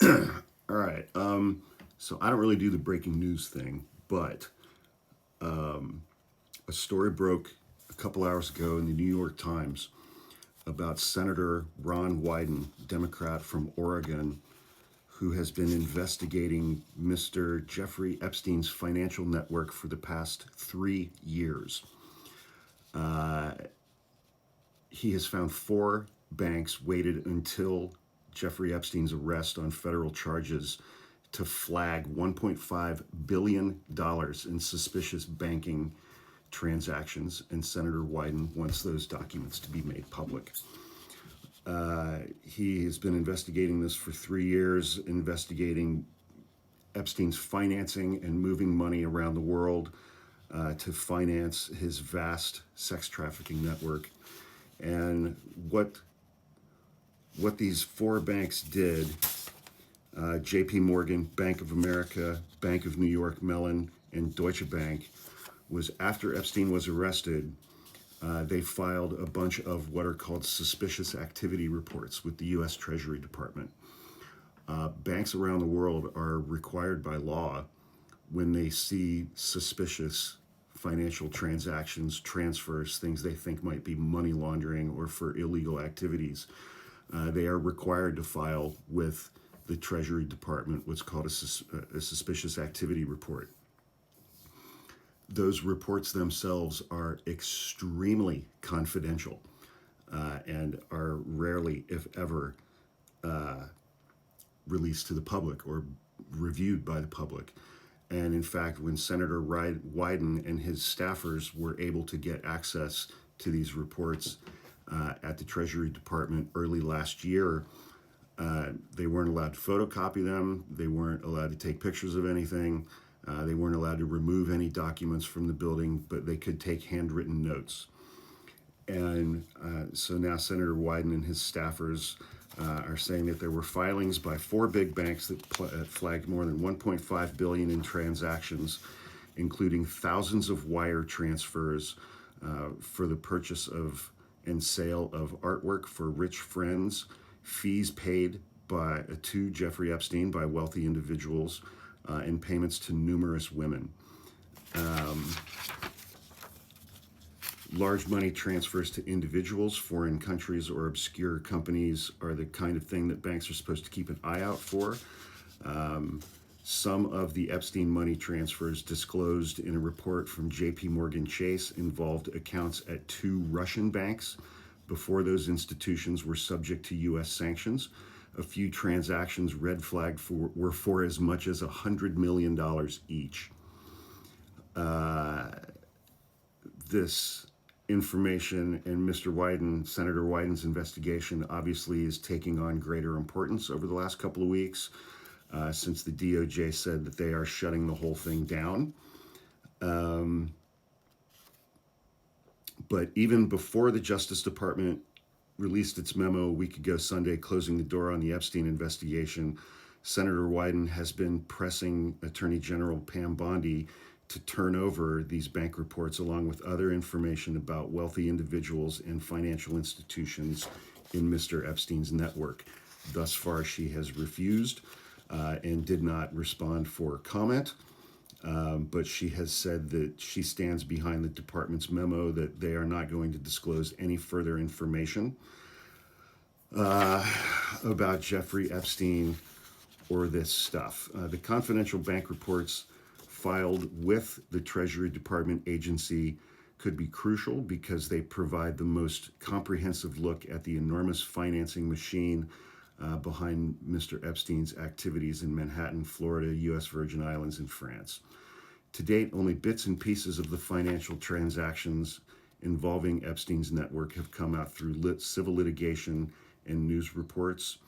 All right. So I don't really do the breaking news thing, but a story broke a couple hours ago in the New York Times about Senator Ron Wyden, Democrat from Oregon, who has been investigating Mr. Jeffrey Epstein's financial network for the past 3 years. Uh, he has found four banks waited until Jeffrey Epstein's arrest on federal charges to flag $1.5 billion in suspicious banking transactions, and Senator Wyden wants those documents to be made public. He has been investigating this for 3 years, investigating Epstein's financing and moving money around the world to finance his vast sex trafficking network. And what these four banks did, JPMorgan, Bank of America, Bank of New York, Mellon, and Deutsche Bank, was after Epstein was arrested, they filed a bunch of what are called suspicious activity reports with the U.S. Treasury Department. Banks around the world are required by law, when they see suspicious financial transactions, transfers, things they think might be money laundering or for illegal activities, they are required to file with the Treasury Department what's called a suspicious activity report. Those reports themselves are extremely confidential and are rarely, if ever, released to the public or reviewed by the public. And in fact, when Senator Wyden and his staffers were able to get access to these reports at the Treasury Department early last year, they weren't allowed to photocopy them. They weren't allowed to take pictures of anything. They weren't allowed to remove any documents from the building, but they could take handwritten notes. And so now Senator Wyden and his staffers are saying that there were filings by four big banks that flagged more than $1.5 billion in transactions, including thousands of wire transfers for the purchase of and sale of artwork for rich friends, fees paid to Jeffrey Epstein by wealthy individuals, and payments to numerous women. Large money transfers to individuals, foreign countries, or obscure companies are the kind of thing that banks are supposed to keep an eye out for. Some of the Epstein money transfers disclosed in a report from JPMorgan Chase involved accounts at two Russian banks before those institutions were subject to U.S. sanctions. A few transactions red flagged were for as much as $100 million each. This information and Senator Wyden's investigation obviously is taking on greater importance over the last couple of weeks since the DOJ said that they are shutting the whole thing down. But even before the Justice Department released its memo a week ago Sunday closing the door on the Epstein investigation, Senator Wyden has been pressing Attorney General Pam Bondi to turn over these bank reports along with other information about wealthy individuals and financial institutions in Mr. Epstein's network. Thus far, she has refused and did not respond for comment. But she has said that she stands behind the department's memo that they are not going to disclose any further information about Jeffrey Epstein or this stuff. The confidential bank reports filed with the Treasury Department agency could be crucial because they provide the most comprehensive look at the enormous financing machine behind Mr. Epstein's activities in Manhattan, Florida, U.S. Virgin Islands, and France. To date, only bits and pieces of the financial transactions involving Epstein's network have come out through civil litigation and news reports.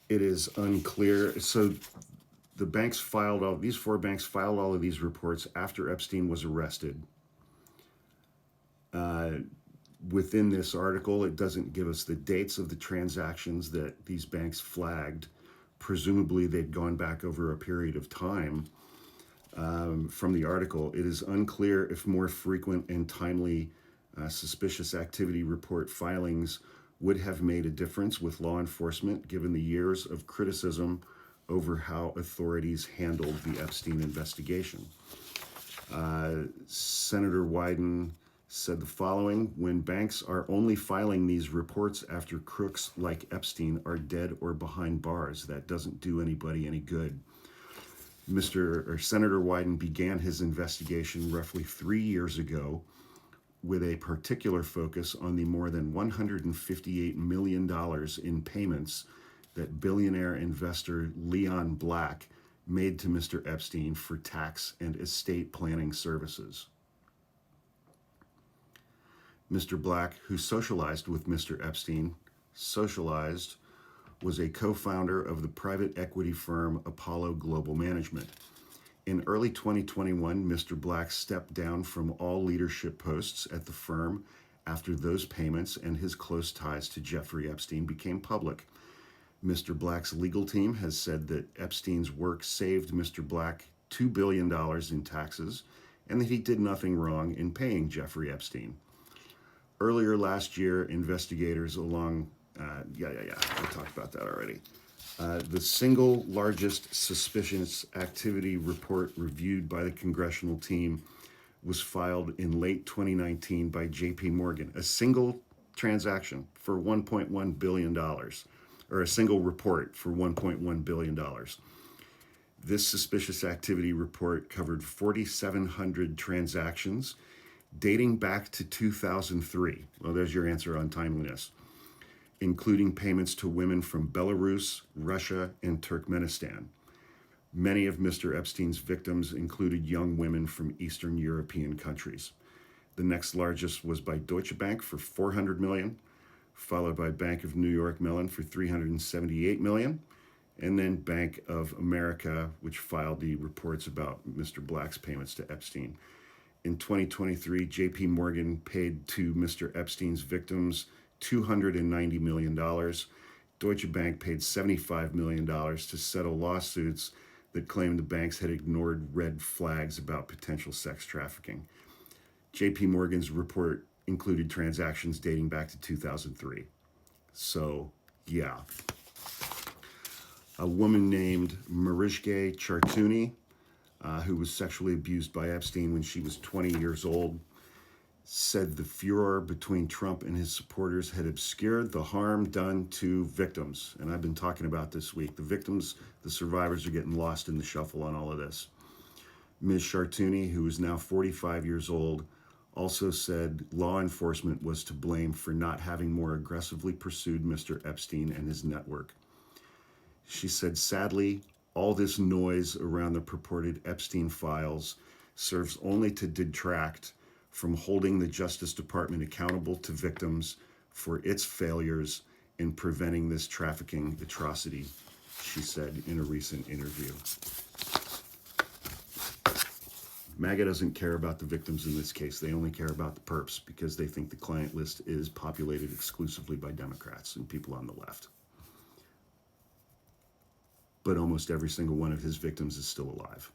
It is unclear. So these four banks filed all of these reports after Epstein was arrested. Within this article, it doesn't give us the dates of the transactions that these banks flagged. Presumably, they'd gone back over a period of time. From the article, it is unclear if more frequent and timely suspicious activity report filings would have made a difference with law enforcement given the years of criticism over how authorities handled the Epstein investigation. Senator Wyden said the following: when banks are only filing these reports after crooks like Epstein are dead or behind bars, that doesn't do anybody any good. Senator Wyden began his investigation roughly 3 years ago with a particular focus on the more than $158 million in payments that billionaire investor Leon Black made to Mr. Epstein for tax and estate planning services. Mr. Black, who socialized with Mr. Epstein, was a co-founder of the private equity firm Apollo Global Management. In early 2021, Mr. Black stepped down from all leadership posts at the firm after those payments and his close ties to Jeffrey Epstein became public. Mr. Black's legal team has said that Epstein's work saved Mr. Black $2 billion in taxes and that he did nothing wrong in paying Jeffrey Epstein. Earlier last year, investigators we talked about that already. The single largest suspicious activity report reviewed by the congressional team was filed in late 2019 by JPMorgan, a single transaction for $1.1 billion, or a single report for $1.1 billion. This suspicious activity report covered 4,700 transactions dating back to 2003. Well, there's your answer on timeliness, including payments to women from Belarus, Russia, and Turkmenistan. Many of Mr. Epstein's victims included young women from Eastern European countries. The next largest was by Deutsche Bank for $400 million, followed by Bank of New York Mellon for $378 million, and then Bank of America, which filed the reports about Mr. Black's payments to Epstein. In 2023, JPMorgan paid to Mr. Epstein's victims $290 million. Deutsche Bank paid $75 million to settle lawsuits that claimed the banks had ignored red flags about potential sex trafficking. JPMorgan's report included transactions dating back to 2003. So, yeah. A woman named Mariska Chartuni, who was sexually abused by Epstein when she was 20 years old, said the furor between Trump and his supporters had obscured the harm done to victims. And I've been talking about this week. The victims, the survivors, are getting lost in the shuffle on all of this. Ms. Chartuni, who is now 45 years old, also said law enforcement was to blame for not having more aggressively pursued Mr. Epstein and his network. She said, sadly, all this noise around the purported Epstein files serves only to detract from holding the Justice Department accountable to victims for its failures in preventing this trafficking atrocity, she said in a recent interview. MAGA doesn't care about the victims in this case. They only care about the perps because they think the client list is populated exclusively by Democrats and people on the left. But almost every single one of his victims is still alive.